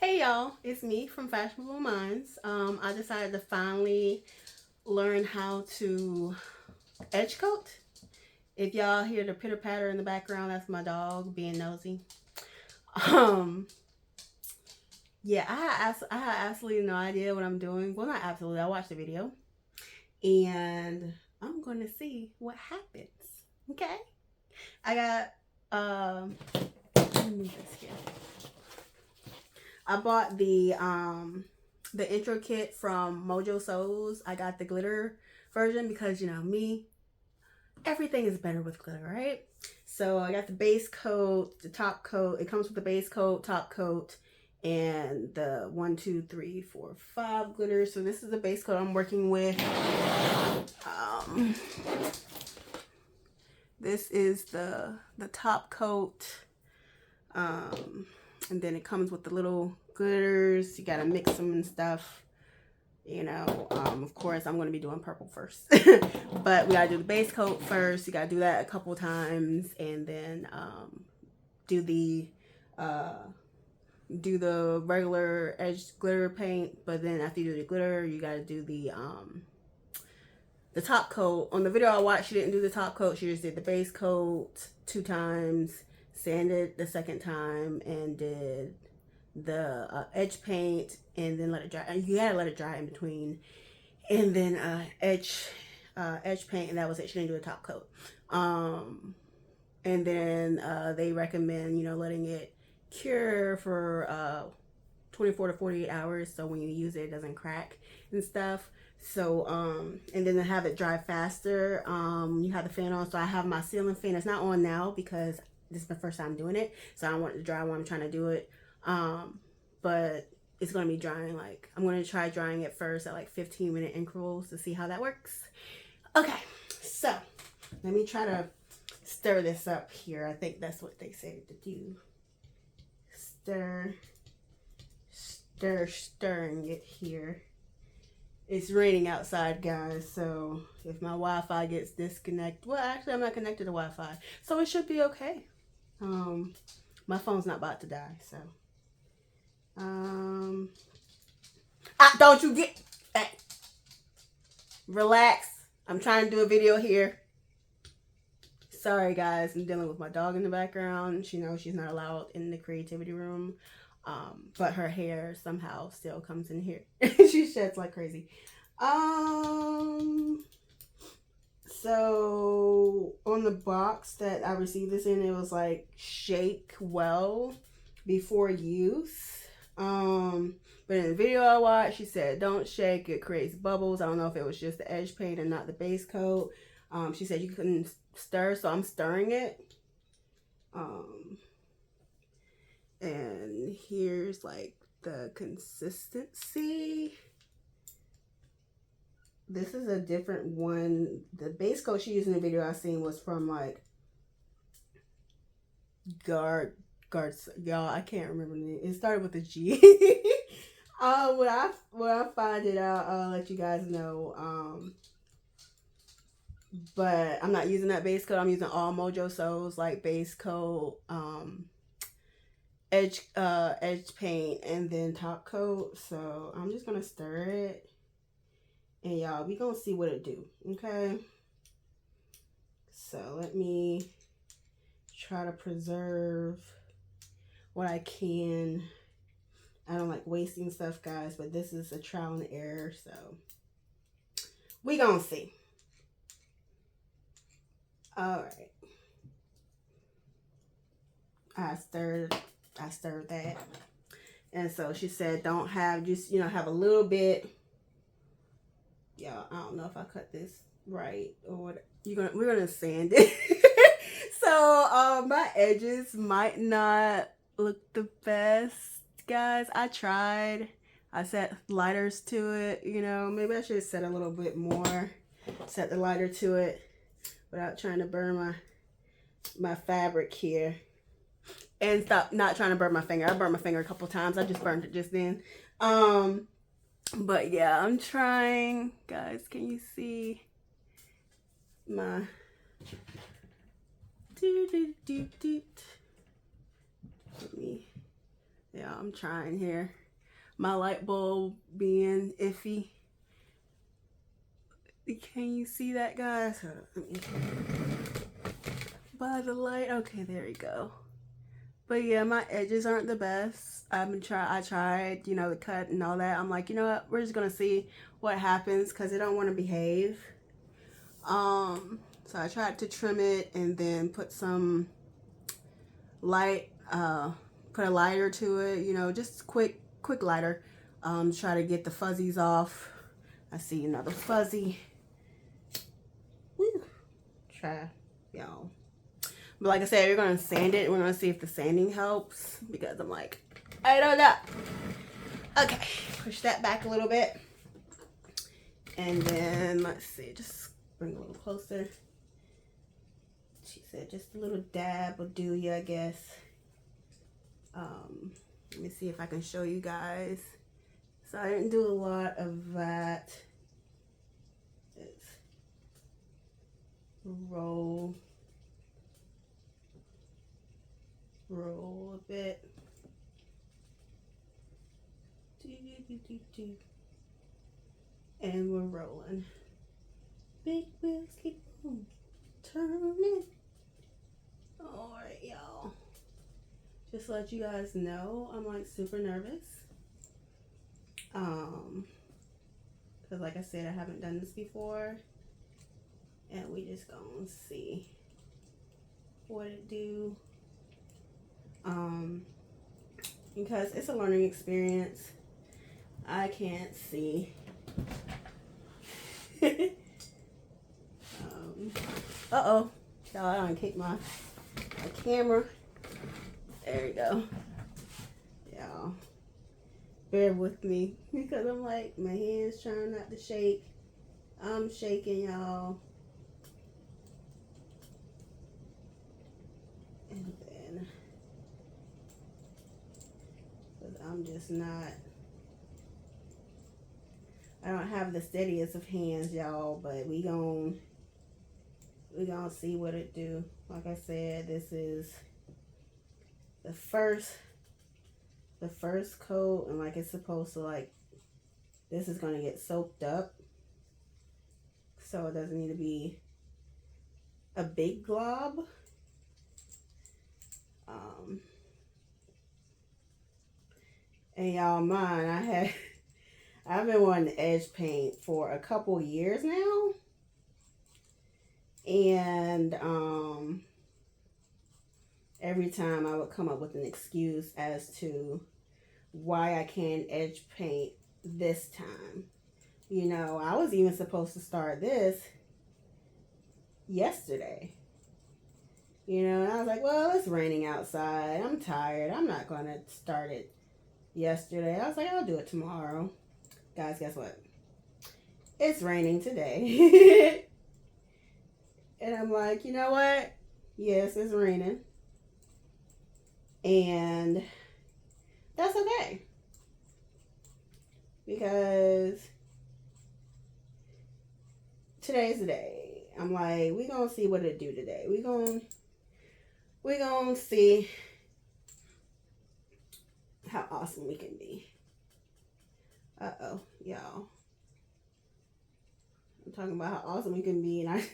Hey y'all, it's me from Fashionable Minds. I decided to finally learn how to edge coat. If y'all hear the pitter patter in the background, that's my dog being nosy. Um, yeah, I had absolutely no idea what I'm doing. Well, not absolutely. I watched the video, and I'm going to see what happens. Okay, I got let me move this here. I bought the intro kit from Mojo Souls. I got the glitter version because you know me, everything is better with glitter, right? So I got the base coat, the top coat. It comes with the base coat, top coat, and the 1, 2, 3, 4, 5 glitters. So this is the base coat I'm working with. Um, this is the top coat. And then it comes with the little glitters. You gotta mix them and stuff. Of course I'm going to be doing purple first. But we gotta do the base coat first. You gotta do that a couple times, and then do the regular edge glitter paint. But then after you do the glitter, you gotta do the top coat. On the video I watched, she didn't do the top coat. She just did the base coat 2 times, sanded the second time, and did the edge paint, and then let it dry. You gotta let it dry in between, and then edge paint, and that was it. She didn't do a top coat. And then they recommend letting it cure for 24 to 48 hours, so when you use it doesn't crack and stuff. So and then to have it dry faster, you have the fan on. So I have my ceiling fan. It's not on now because this is the first time doing it, so I don't want it to dry while I'm trying to do it. But it's going to be drying, like, I'm going to try drying it first at like 15-minute intervals to see how that works. Okay, so let me try to stir this up here. I think that's what they said to do. Stirring it here. It's raining outside, guys, so if my Wi-Fi gets disconnected, well, actually I'm not connected to Wi-Fi, so it should be okay. My phone's not about to die, so don't you get, hey, relax. I'm trying to do a video here. Sorry guys, I'm dealing with my dog in the background. She knows she's not allowed in the creativity room, but her hair somehow still comes in here. She sheds like crazy. So on the box that I received this in, it was like shake well before use. But in the video I watched, she said don't shake, it creates bubbles. I don't know if it was just the edge paint and not the base coat. She said you couldn't stir, so I'm stirring it. And here's like the consistency. This is a different one. The base coat she used in the video I seen was from like Guard, y'all, I can't remember the name. It started with a G. When I find it out, I'll let you guys know. But I'm not using that base coat. I'm using all Mojo Souls, like base coat, edge paint, and then top coat. So I'm just gonna stir it, and y'all, we gonna see what it do. Okay. So let me try to preserve what I can. I don't like wasting stuff, guys, but this is a trial and error, so we gonna see. All right. I stirred that. And so she said don't have, just have a little bit. Y'all, I don't know if I cut this right or what. We're gonna sand it. So my edges might not look the best, guys. I tried. I set lighters to it, maybe I should set a little bit more. Set the lighter to it without trying to burn my fabric here. And stop not trying to burn my finger. I burned my finger a couple times. I just burned it just then. But yeah, I'm trying. Guys, can you see my let me Yeah, I'm trying here. My light bulb being iffy. Can you see that, guys? By the light. Okay, there you go. But yeah, my edges aren't the best. I tried, you know, the cut and all that. I'm like, you know what? We're just gonna see what happens because I don't want to behave. So I tried to trim it and then put some light, put a lighter to it, you know, just quick lighter. Try to get the fuzzies off. I see another fuzzy. Woo. Try, y'all. But like I said, we're gonna sand it. We're gonna see if the sanding helps because I'm like, I don't know. Okay, push that back a little bit. And then let's see, just bring it a little closer. She said just a little dab will do you, I guess. Let me see if I can show you guys. So I didn't do a lot of that. Let's roll a bit. And we're rolling. Big wheels keep on turning. Alright, y'all. Just to let you guys know, I'm like super nervous. Because like I said, I haven't done this before. And we just gonna see what it do. Because it's a learning experience. I can't see. Uh-oh. Y'all, I don't kick my camera. There we go. Y'all, bear with me because I'm like, my hands trying not to shake. I'm shaking, y'all. And then, because I'm just not, I don't have the steadiest of hands, y'all, but we gonna see what it do. Like I said, this is the first coat, and like it's supposed to, like, this is gonna get soaked up, so it doesn't need to be a big glob. And y'all, mine, I've been wanting to edge paint for a couple years now. And every time I would come up with an excuse as to why I can't edge paint this time. You know, I was even supposed to start this yesterday. You know, and I was like, well, it's raining outside. I'm tired. I'm not going to start it yesterday. I was like, I'll do it tomorrow. Guys, guess what? It's raining today. And I'm like, you know what? Yes, it's raining. And that's okay. Because today's the day. I'm like, we're going to see what it do today. We're going to see how awesome we can be. Uh-oh, y'all. I'm talking about how awesome we can be, and I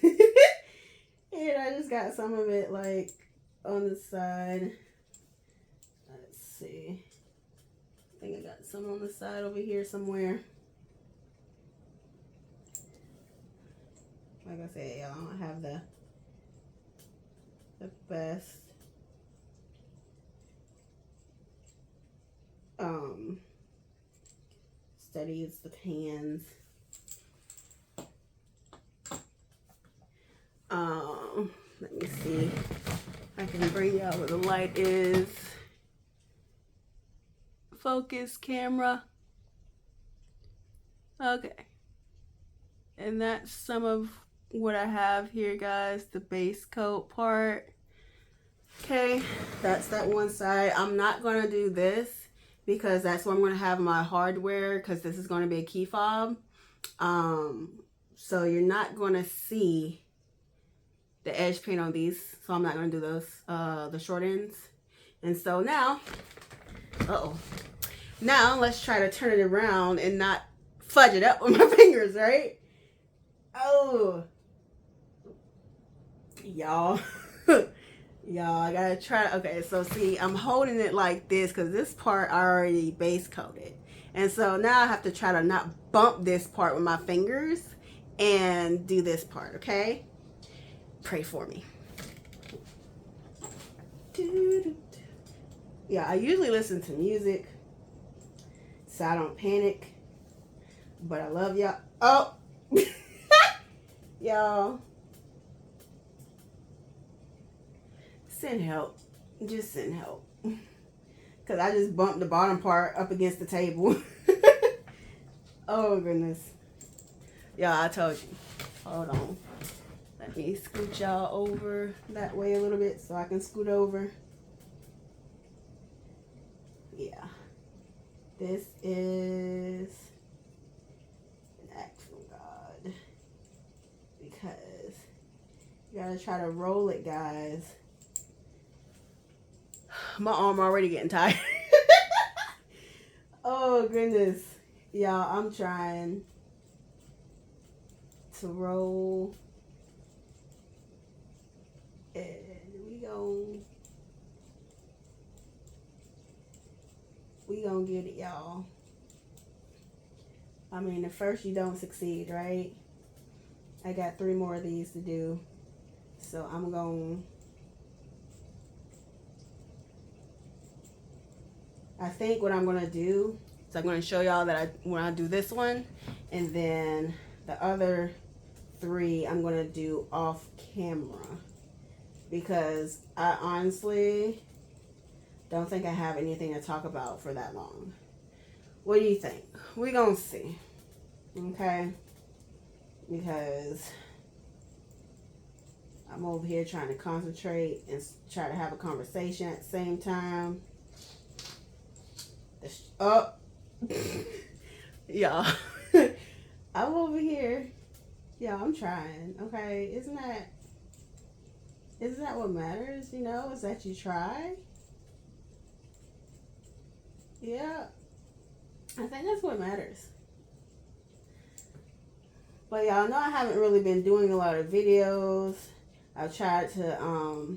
just got some of it like on the side. Let's see. I think I got some on the side over here somewhere. Like I said, y'all, I don't have the best steadiest of hands. Let me see. I can bring y'all where the light is. Focus camera. Okay. And that's some of what I have here, guys. The base coat part. Okay, that's that one side. I'm not going to do this because that's where I'm going to have my hardware, because this is going to be a key fob. So you're not going to see the edge paint on these, so I'm not going to do those, the short ends. And so now Uh-oh. Now let's try to turn it around and not fudge it up with my fingers, right? Oh. Y'all. Y'all, I gotta try. Okay, so see, I'm holding it like this because this part I already base coated. And so now I have to try to not bump this part with my fingers and do this part, okay? Pray for me. Yeah, I usually listen to music so I don't panic. But I love y'all. Oh! Y'all. Send help. Just send help. Because I just bumped the bottom part up against the table. Oh, goodness. Yeah, I told you. Hold on. Let me scoot y'all over that way a little bit so I can scoot over. Yeah. This is an act from God. Because you gotta try to roll it, guys. My arm already getting tired. Oh, goodness. Y'all, I'm trying to roll. And we gonna get it, y'all. I mean, at first you don't succeed, right? I got 3 more of these to do. So I'm going. I think what I'm gonna do is I'm gonna show y'all that when I do this one, and then the other 3 I'm gonna do off camera, because I honestly don't think I have anything to talk about for that long. What do you think? We're gonna see. Okay? Because I'm over here trying to concentrate and try to have a conversation at the same time. Oh, y'all. I'm over here. Yeah, I'm trying. Okay, isn't that what matters? You know, is that you try. Yeah, I think that's what matters. But y'all know I haven't really been doing a lot of videos. I've tried to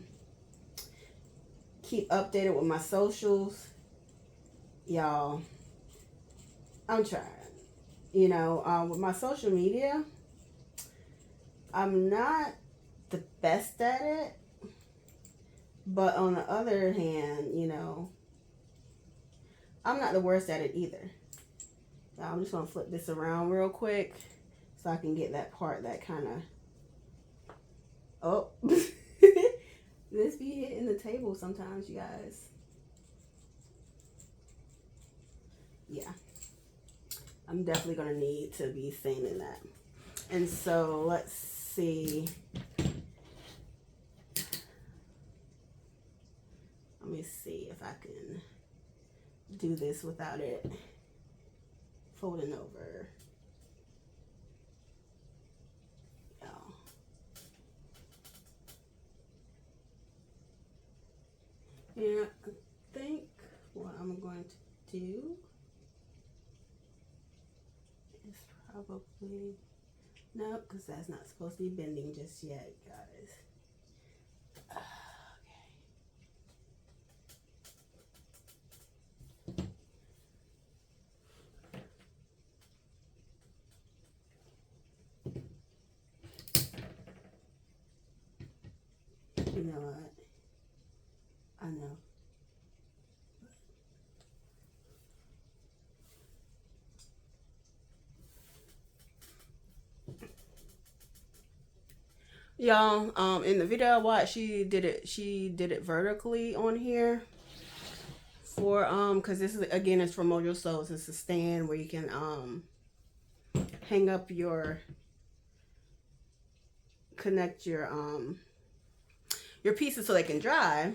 keep updated with my socials. Y'all, I'm trying. You know, with my social media, I'm not the best at it. But on the other hand, you know, I'm not the worst at it either. So I'm just going to flip this around real quick so I can get that part that kind of... Oh. This be hitting the table sometimes, you guys. Yeah. I'm definitely going to need to be sanding that. And so, let's see. Let me see if I can do this without it folding over. Yeah, I think what I'm going to do is probably... No, because that's not supposed to be bending just yet, guys. Okay. You know what? I know. Y'all, in the video I watched, she did it vertically on here for because this is, again, it's for Mojo Souls. It's a stand where you can hang up connect your pieces so they can dry.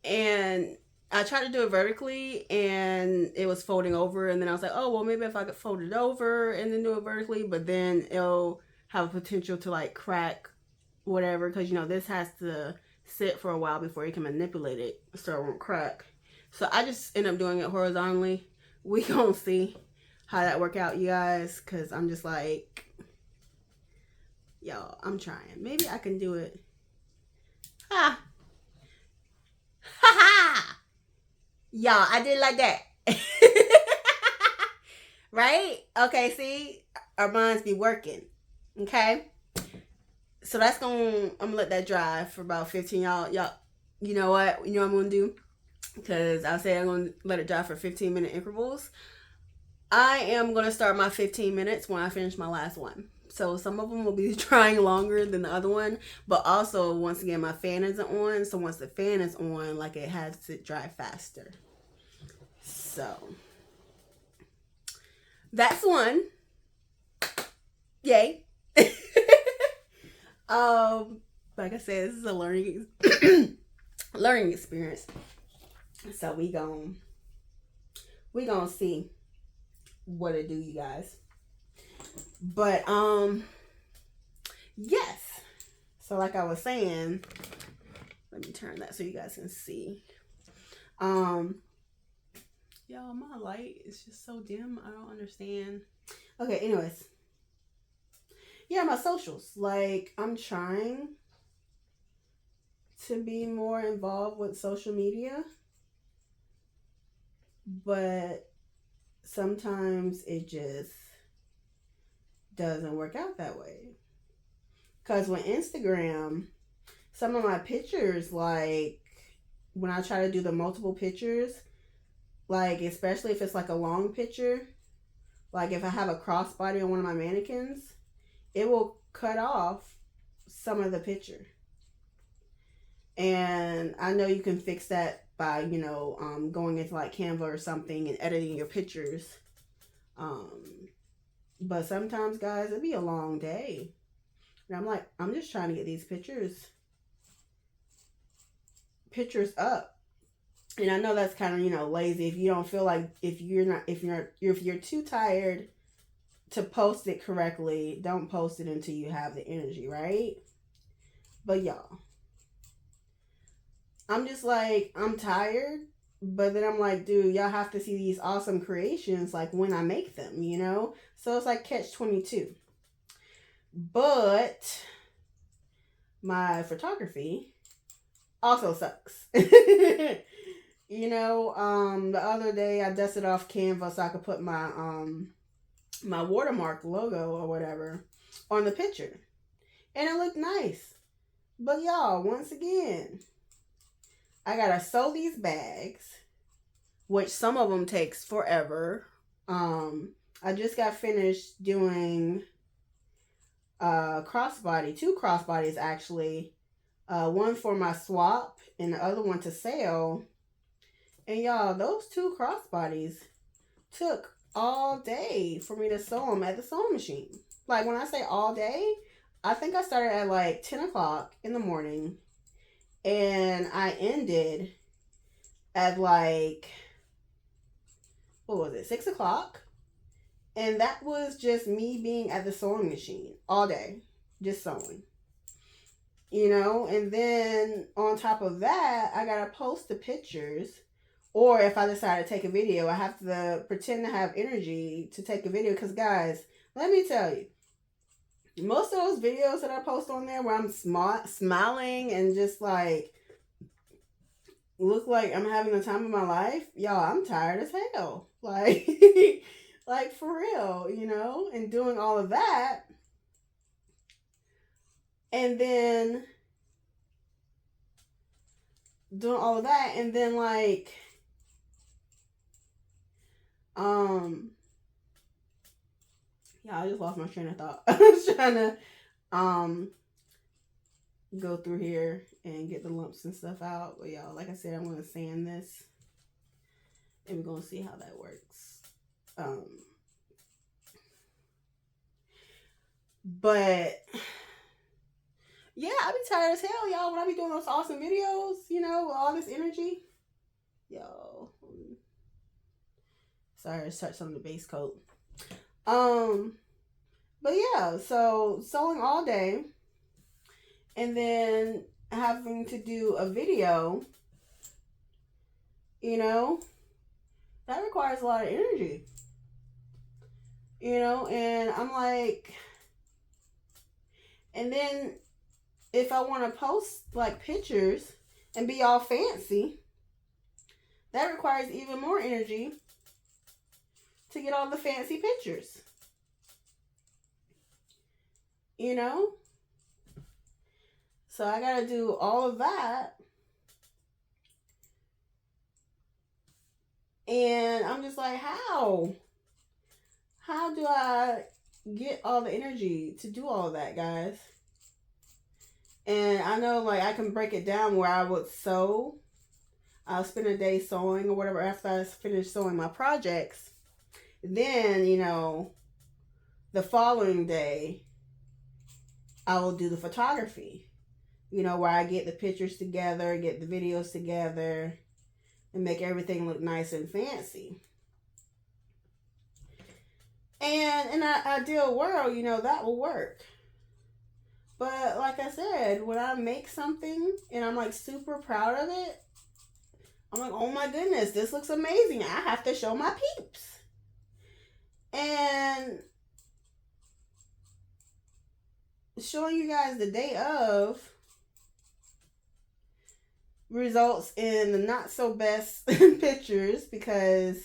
And I tried to do it vertically and it was folding over, and then I was like, oh well, maybe if I could fold it over and then do it vertically, but then it'll have a potential to like crack whatever, because you know this has to sit for a while before you can manipulate it so it won't crack. So I just end up doing it horizontally. We gonna see how that work out, you guys, because I'm just like, yo, I'm trying. Maybe I can do it. Ha! Ha ha! Y'all, I did like that. Right? Okay, see? Our minds be working. Okay? So that's I'm gonna let that dry for about 15. Y'all, you know what? You know what I'm gonna do? Because I say I'm gonna let it dry for 15-minute intervals. I am gonna start my 15 minutes when I finish my last one. So some of them will be drying longer than the other one, but also once again my fan isn't on. So once the fan is on, like it has to dry faster. So that's one. Yay. Like I said, this is a learning learning experience. So we gonna see what it do, you guys. But yes. So like I was saying, let me turn that so you guys can see. Y'all, my light is just so dim. I don't understand. Okay, anyways. Yeah, my socials. Like, I'm trying to be more involved with social media, but sometimes it just doesn't work out that way. Because with Instagram, some of my pictures, like, when I try to do the multiple pictures, like, especially if it's like a long picture, like if I have a crossbody on one of my mannequins, it will cut off some of the picture. And I know you can fix that by, going into like Canva or something and editing your pictures. But sometimes, guys, it'd be a long day. And I'm like, I'm just trying to get these pictures up. And I know that's kind of, lazy. If you don't feel like, if you're too tired to post it correctly, don't post it until you have the energy, right? But y'all, I'm just like, I'm tired, but then I'm like, dude, y'all have to see these awesome creations like when I make them, So it's like catch-22. But my photography also sucks. The other day I dusted off Canva so I could put my my watermark logo or whatever on the picture. And it looked nice. But y'all, once again, I gotta sew these bags, which some of them takes forever. I just got finished doing crossbody, 2 crossbodies actually. One for my swap and the other one to sell. And y'all, those 2 crossbodies took all day for me to sew them at the sewing machine. Like when I say all day, I think I started at like 10 o'clock in the morning and I ended at like, what was it, 6 o'clock? And that was just me being at the sewing machine all day, just sewing. And then on top of that, I gotta post the pictures. Or if I decide to take a video, I have to pretend to have energy to take a video. Because, guys, let me tell you, most of those videos that I post on there where I'm smiling and just, like, look like I'm having the time of my life, y'all, I'm tired as hell. Like, like, for real, and doing all of that. And then like, yeah, I just lost my train of thought. I was trying to go through here and get the lumps and stuff out. But y'all, like I said, I'm gonna sand this and we're gonna see how that works. But yeah, I be tired as hell, y'all, when I be doing those awesome videos, with all this energy. Yo, sorry, I touched on the base coat. But yeah, so sewing all day and then having to do a video You know, that requires a lot of energy. You know, and I'm like, and then if I want to post like pictures and be all fancy, that requires even more energy to get all the fancy pictures. You know? So I gotta do all of that. And I'm just like, how? How do I get all the energy to do all of that, guys? And I know like I can break it down where I would sew. I'll spend a day sewing or whatever after I finish sewing my projects. Then, you know, the following day, I will do the photography. You know, where I get the pictures together, get the videos together, and make everything look nice and fancy. And in an ideal world, you know, that will work. But like I said, when I make something and I'm like super proud of it, I'm like, oh my goodness, this looks amazing. I have to show my peeps. And showing you guys the day of results in the not so best pictures because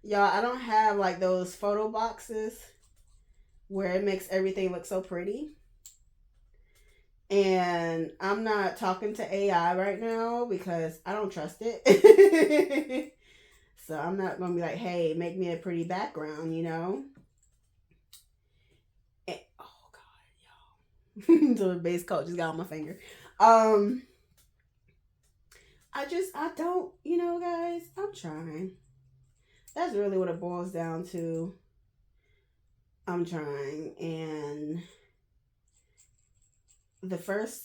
y'all, I don't have like those photo boxes where it makes everything look so pretty. And I'm not talking to AI right now because I don't trust it. So I'm not going to be like, hey, make me a pretty background, you know? And, oh, God, y'all. So the base coat just got on my finger. I don't, you know, guys, I'm trying. That's really what it boils down to. I'm trying. And the first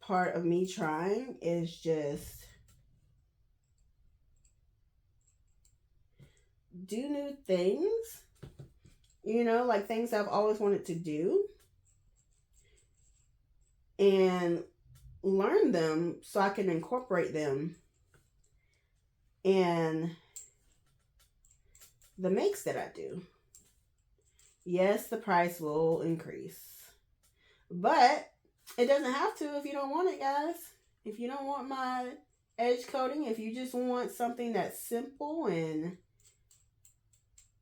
part of me trying is just do new things, you know, like things I've always wanted to do, and learn them so I can incorporate them in the makes that I do. Yes, the price will increase, but it doesn't have to if you don't want it, guys. If you don't want my edge coating, if you just want something that's simple and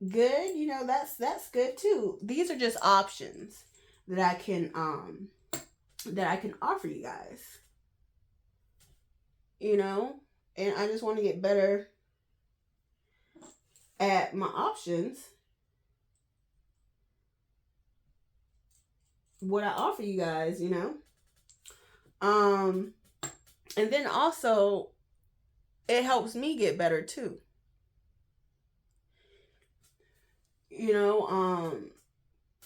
good, you know, that's good too. These are just options that I can offer you guys. You know, and I just want to get better at my options. What I offer you guys, you know. And then also it helps me get better too. You know,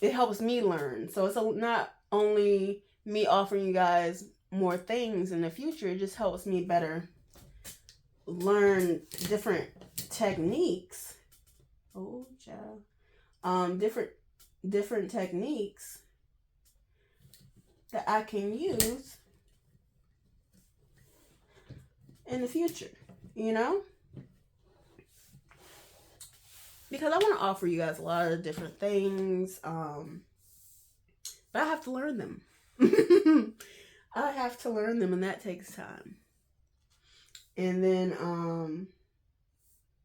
it helps me learn. So it's not only me offering you guys more things in the future, it just helps me better learn different techniques. Oh, child. Different techniques that I can use in the future, you know? Because I want to offer you guys a lot of different things, but I have to learn them. I have to learn them, and that takes time. And then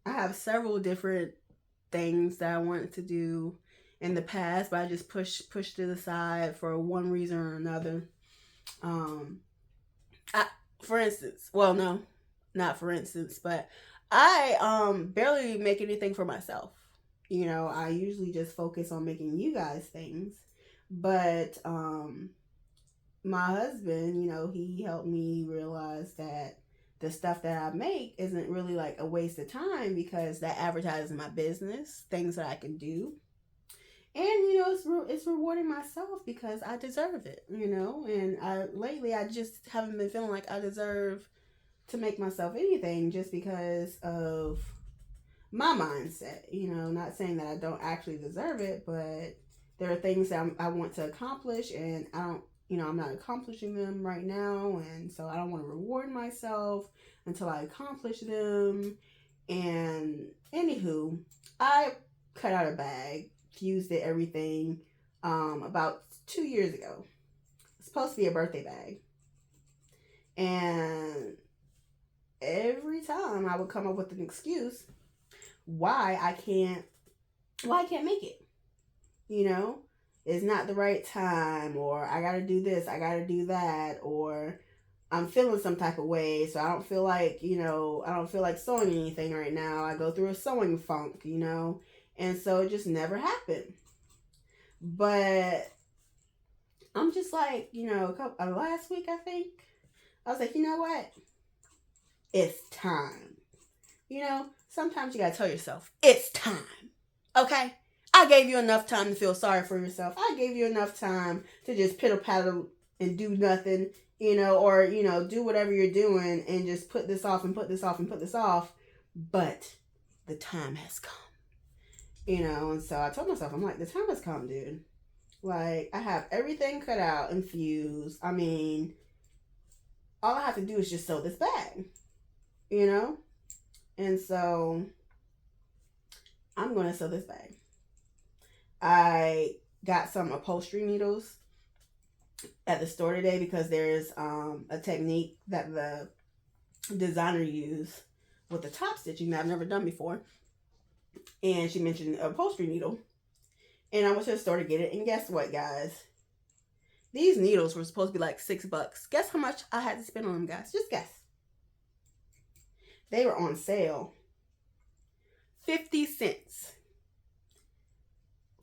I have several different things that I wanted to do in the past, but I just pushed to the side for one reason or another. For instance, well, no, not for instance, but I barely make anything for myself. You know, I usually just focus on making you guys things. But my husband, you know, he helped me realize that the stuff that I make isn't really like a waste of time because that advertises my business, things that I can do. And you know, it's rewarding myself because I deserve it, you know. And lately I just haven't been feeling like I deserve to make myself anything just because of my mindset, you know. Not saying that I don't actually deserve it, but there are things that I want to accomplish, and I don't I'm not accomplishing them right now, and so I don't want to reward myself until I accomplish them. And anywho, I cut out a bag, fused it, everything, about 2 years ago. It's supposed to be a birthday bag. And every time I would come up with an excuse why I can't make it. It's not the right time, or I gotta do this, I gotta do that, or I'm feeling some type of way, so I don't feel like, sewing anything right now. I go through a sewing funk, and so it just never happened. But I'm just like, last week, I think, I was like, you know what? It's time. Sometimes you gotta tell yourself, it's time. Okay? I gave you enough time to feel sorry for yourself. I gave you enough time to just pitter patter and do nothing, or, do whatever you're doing and just put this off and put this off and put this off. But the time has come, and so I told myself, I'm like, the time has come, dude. Like, I have everything cut out and fused. I mean, all I have to do is just sew this bag, and so I'm going to sew this bag. I got some upholstery needles at the store today because there's a technique that the designer used with the top stitching that I've never done before. And she mentioned an upholstery needle. And I went to the store to get it. And guess what, guys? These needles were supposed to be like $6. Guess how much I had to spend on them, guys? Just guess. They were on sale. 50 cents.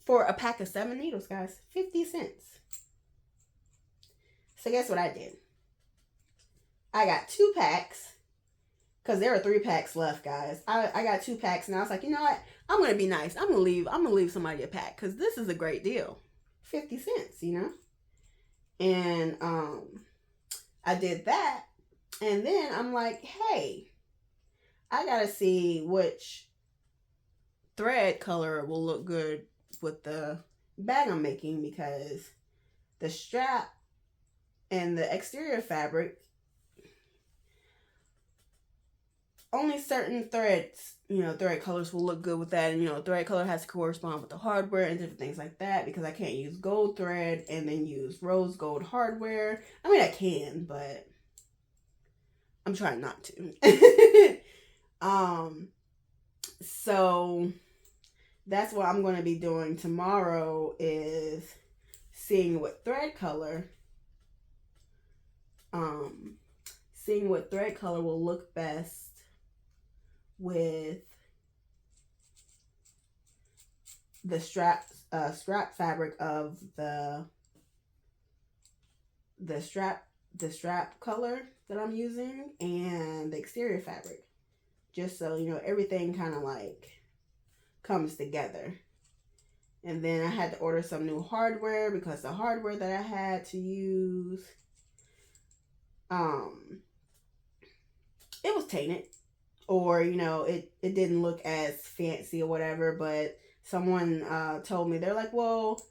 For a pack of 7 needles, guys. 50 cents. So guess what I did? I got 2 packs. Because there were 3 packs left, guys. I got 2 packs, and I was like, you know what? I'm going to be nice. I'm going to leave somebody a pack. Because this is a great deal. 50 cents, And I did that. And then I'm like, hey, I got to see which thread color will look good with the bag I'm making, because the strap and the exterior fabric, only certain threads, thread colors will look good with that. And, thread color has to correspond with the hardware and different things like that, because I can't use gold thread and then use rose gold hardware. I mean, I can, but I'm trying not to. So that's what I'm going to be doing tomorrow, is seeing what thread color will look best with the strap fabric of the strap color that I'm using, and the exterior fabric, just so everything kind of like comes together. And then I had to order some new hardware, because the hardware that I had to use, it was tainted, or it didn't look as fancy or whatever. But someone told me, they're like, well,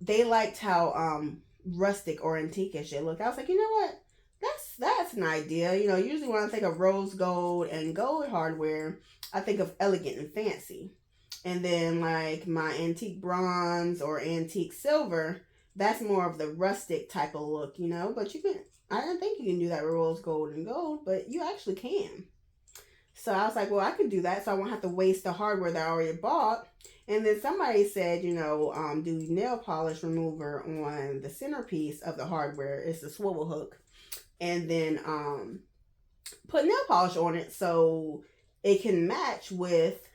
they liked how rustic or antique-ish it looked. I was like, you know what, that's an idea. Usually when I think of rose gold and gold hardware, I think of elegant and fancy. And then like my antique bronze or antique silver, that's more of the rustic type of look, but I didn't think you can do that with rose gold and gold, but you actually can. So I was like, well, I could do that, so I won't have to waste the hardware that I already bought. And then somebody said, do nail polish remover on the centerpiece of the hardware. It's the swivel hook. And then put nail polish on it so it can match with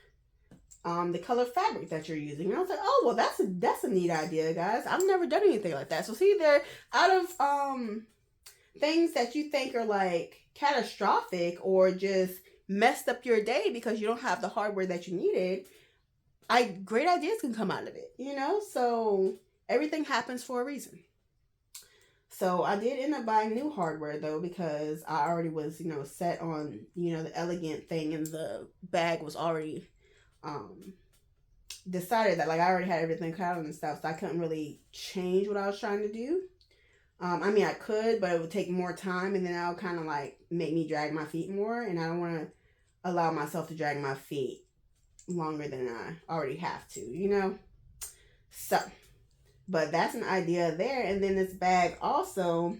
the color fabric that you're using. And I was like, oh, well, that's a neat idea, guys. I've never done anything like that. So see, there, out of things that you think are like catastrophic or just messed up your day because you don't have the hardware that you needed, great ideas can come out of it, so everything happens for a reason. So I did end up buying new hardware, though, because I already was, set on, the elegant thing, and the bag was already decided that, like, I already had everything cut out and stuff, so I couldn't really change what I was trying to do. I mean, I could, but it would take more time, and then that'll kind of like make me drag my feet more, and I don't want to allow myself to drag my feet longer than I already have to, you know? So, but that's an idea there. And then this bag also,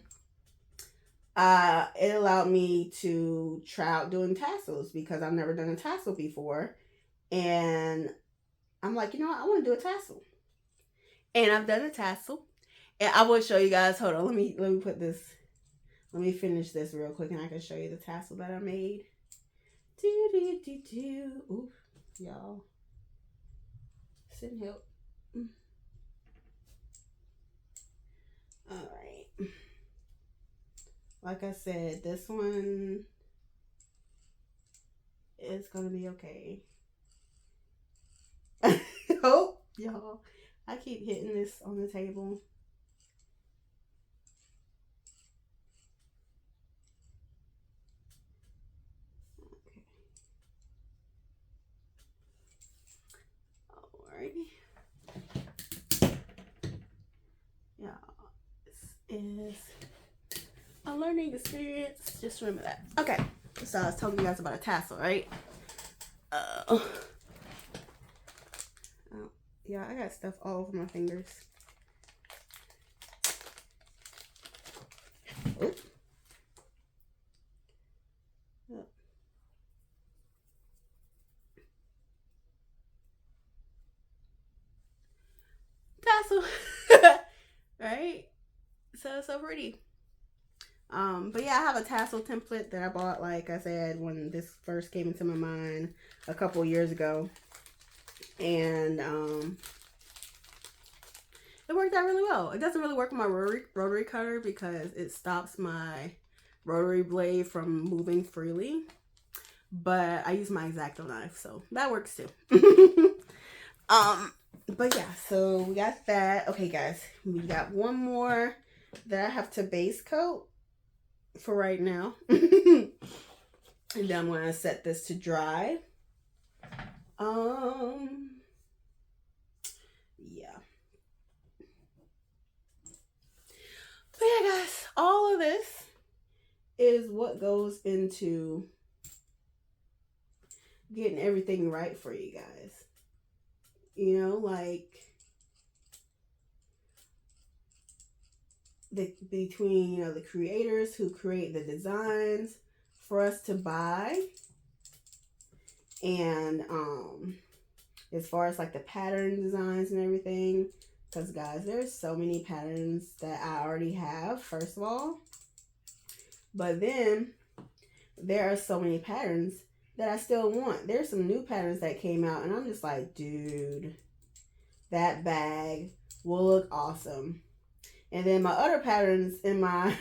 it allowed me to try out doing tassels because I've never done a tassel before. And I'm like, you know what? I want to do a tassel. And I've done a tassel. And I will show you guys. Hold on. Let me put this. Let me finish this real quick and I can show you the tassel that I made. Ooh, y'all. Send help. Alright. Like I said, this one is gonna be okay. Oh, y'all. I keep hitting this on the table. Alrighty. Yeah, this is a learning experience. Just remember that. Okay, so I was telling you guys about a tassel, right? Oh, yeah, I got stuff all over my fingers. Oop. Oh. Tassel. Right? So pretty. But yeah, I have a tassel template that I bought, like I said, when this first came into my mind a couple years ago. And it worked out really well. It doesn't really work with my rotary cutter because it stops my rotary blade from moving freely. But I use my X-Acto knife, so that works too. But yeah, so we got that. Okay, guys, we got one more that I have to base coat for right now. And then I'm going to set this to dry. Yeah. But yeah, guys, all of this is what goes into getting everything right for you guys. You know, like between, you know, the creators who create the designs for us to buy, and as far as like the pattern designs and everything, because guys, there's so many patterns that I already have, first of all, but then there are so many patterns that I still want. There's some new patterns that came out and I'm just like, dude, that bag will look awesome. And then my other patterns in my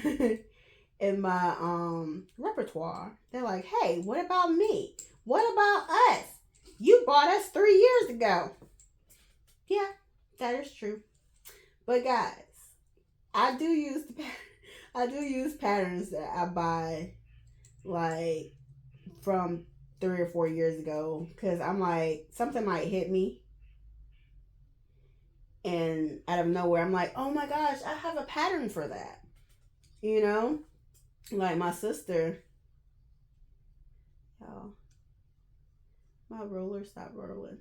in my repertoire, they're like, hey, what about me? What about us? You bought us 3 years ago. Yeah, that is true. But guys, I do use patterns that I buy like from 3 or 4 years ago, because I'm like, something might hit me, and out of nowhere I'm like, oh my gosh, I have a pattern for that. You know, like my sister, y'all, my roller stopped rolling.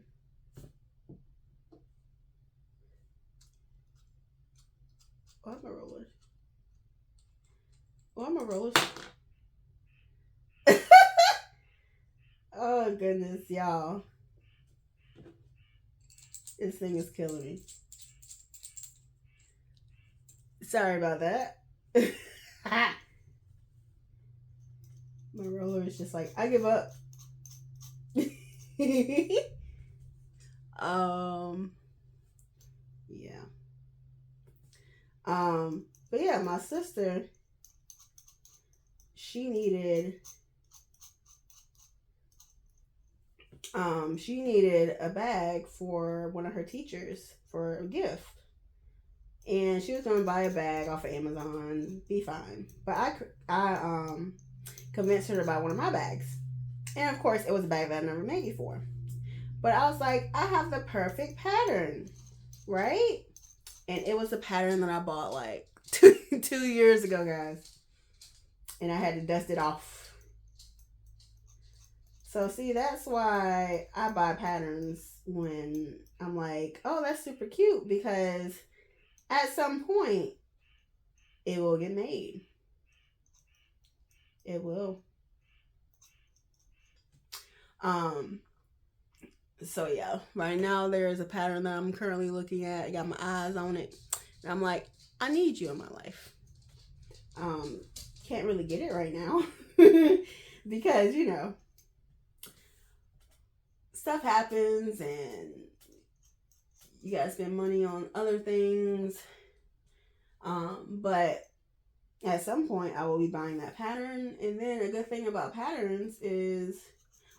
Oh, I'm a roller. Oh, I'm a roller. Oh goodness, y'all, this thing is killing me. Sorry about that. My roller is just like, I give up. Yeah. But yeah, my sister, she needed a bag for one of her teachers for a gift. And she was going to buy a bag off of Amazon, be fine. But I convinced her to buy one of my bags. And of course, it was a bag that I never made before. But I was like, I have the perfect pattern, right? And it was a pattern that I bought like two years ago, guys. And I had to dust it off. So see, that's why I buy patterns when I'm like, oh, that's super cute, because at some point it will get made. It will. So yeah, right now there is a pattern that I'm currently looking at. I got my eyes on it. And I'm like, I need you in my life. Can't really get it right now. Because, stuff happens and you gotta spend money on other things. But at some point I will be buying that pattern. And then a good thing about patterns is,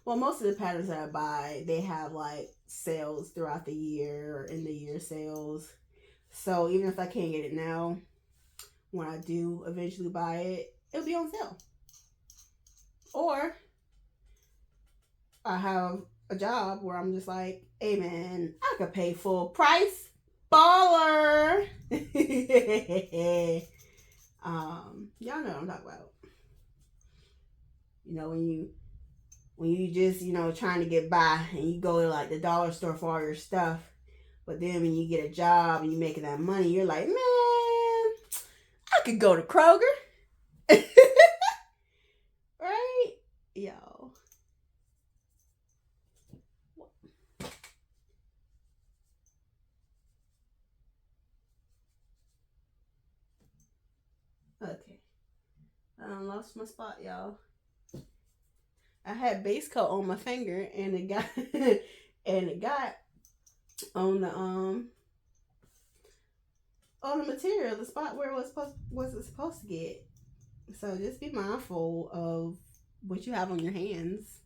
well, most of the patterns that I buy, they have like sales throughout the year or in the year sales. So even if I can't get it now, when I do eventually buy it, it'll be on sale. Or I have a job where I'm just like, hey man, I could pay full price. Baller. Y'all know what I'm talking about. When you just, trying to get by and you go to like the dollar store for all your stuff, but then when you get a job and you're making that money, you're like, man, I could go to Kroger. Right? Yo. Okay. I lost my spot, y'all. I had base coat on my finger and it got on the material, the spot where it was supposed to get. So just be mindful of what you have on your hands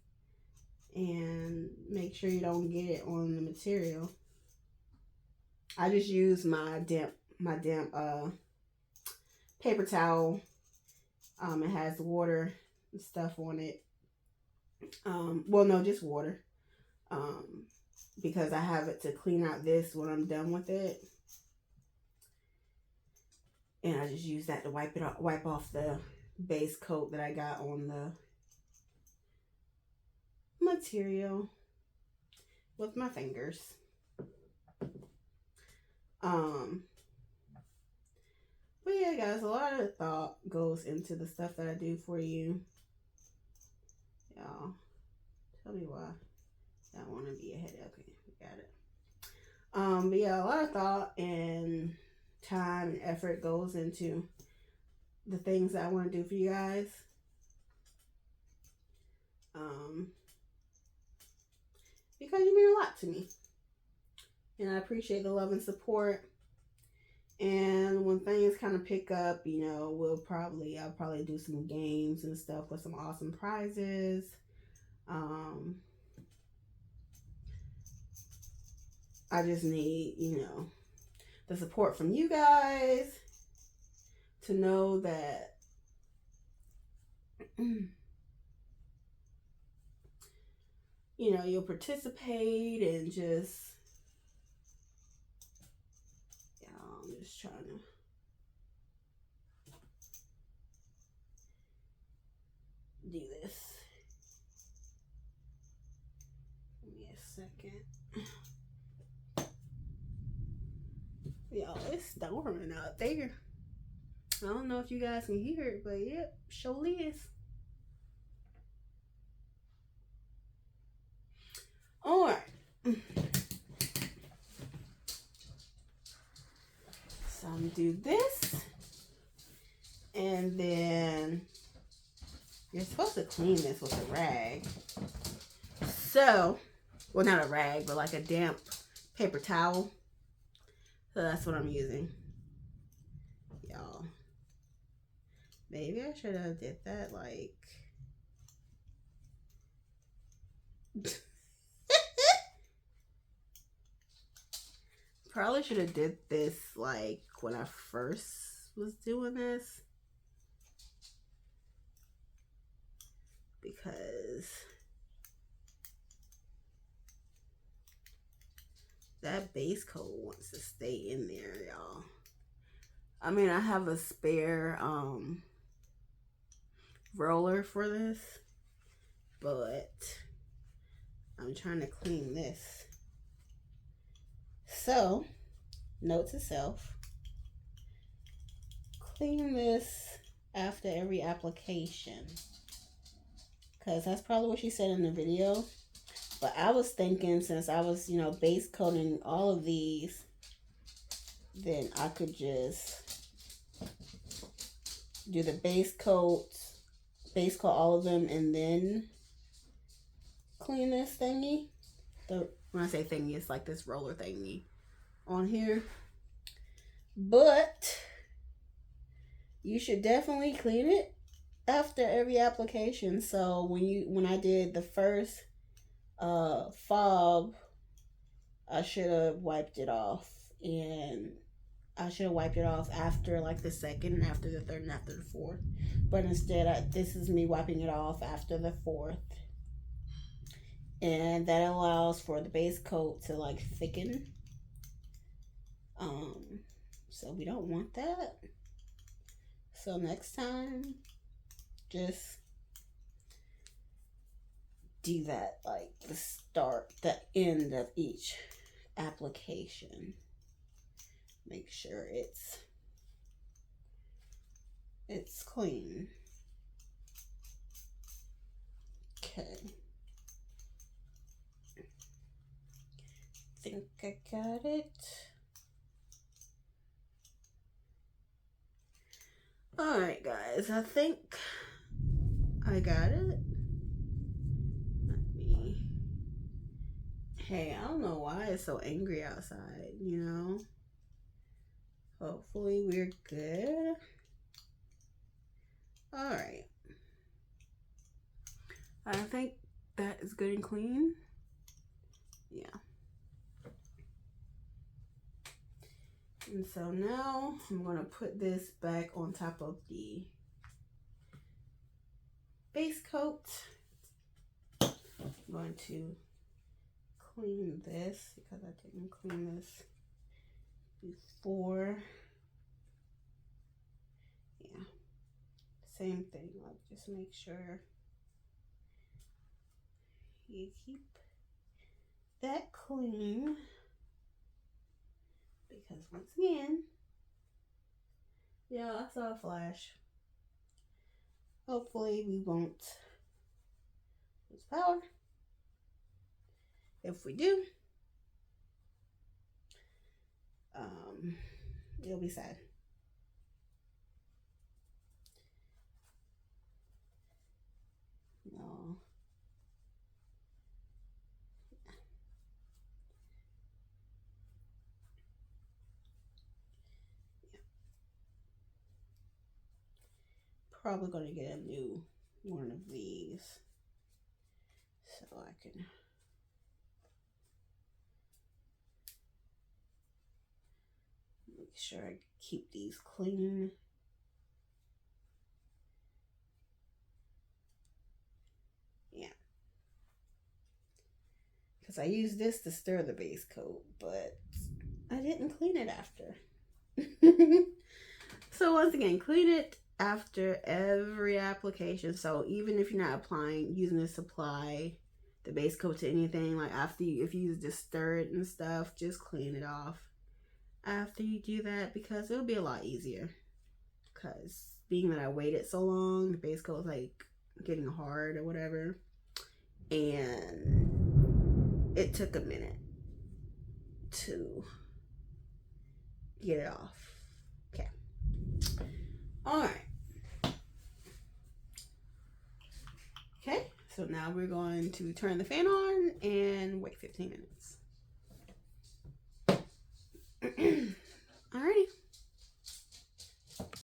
and make sure you don't get it on the material. I just use my damp paper towel. It has water and stuff on it. Well, no, just water. Because I have it to clean out this when I'm done with it. And I just use that to wipe off the base coat that I got on the material with my fingers. But yeah, guys, a lot of thought goes into the stuff that I do for you. Y'all, tell me why I want to be ahead. Okay, we got it. But yeah, a lot of thought and time and effort goes into the things that I want to do for you guys. Because you mean a lot to me. And I appreciate the love and support. And when things kind of pick up, I'll probably do some games and stuff with some awesome prizes. I just need, the support from you guys to know that you'll participate and just, I'm just trying to do this. Give me a second. Y'all, it's storming out there. I don't know if you guys can hear it, but yep, sure is. All right. So I'm gonna do this, and then you're supposed to clean this with a rag. So, well, not a rag, but like a damp paper towel. So that's what I'm using, y'all. Maybe I should have did that like. Probably should have did this like when I first was doing this, because that base coat wants to stay in there, y'all. I mean, I have a spare roller for this, but I'm trying to clean this. So, note to self, clean this after every application, because that's probably what she said in the video. But I was thinking, since I was, you know, base coating all of these, then I could just do the base coat all of them, and then clean this thingy. When I say thingy, it's like this roller thingy on here. But you should definitely clean it after every application. So when I did the first fob, I should have wiped it off, and I should have wiped it off after like the second, after the third, and after the fourth. But instead, this is me wiping it off after the fourth. And that allows for the base coat to like thicken. So we don't want that. So next time, just do that like the end of each application. Make sure it's clean. Okay. Think I got it. All right, guys, I think I got it. Hey, I don't know why it's so angry outside, you know? Hopefully we're good. All right. I think that is good and clean. Yeah. And so now I'm going to put this back on top of the base coat. I'm going to clean this because I didn't clean this before. Yeah, same thing, like just make sure you keep that clean, because once again, yeah, I saw a flash. Hopefully we won't lose power. If we do, it'll be sad. No. Yeah. Probably gonna get a new one of these so I can make sure I keep these clean. Yeah. Because I used this to stir the base coat, but I didn't clean it after. So once again, clean it after every application. So even if you're not using this to apply the base coat to anything, like if you just stir it and stuff, just clean it off after you do that, because it'll be a lot easier. Because being that I waited so long, the base coat was like getting hard or whatever, and it took a minute to get it off. Okay. All right. Okay, so now we're going to turn the fan on and wait 15 minutes.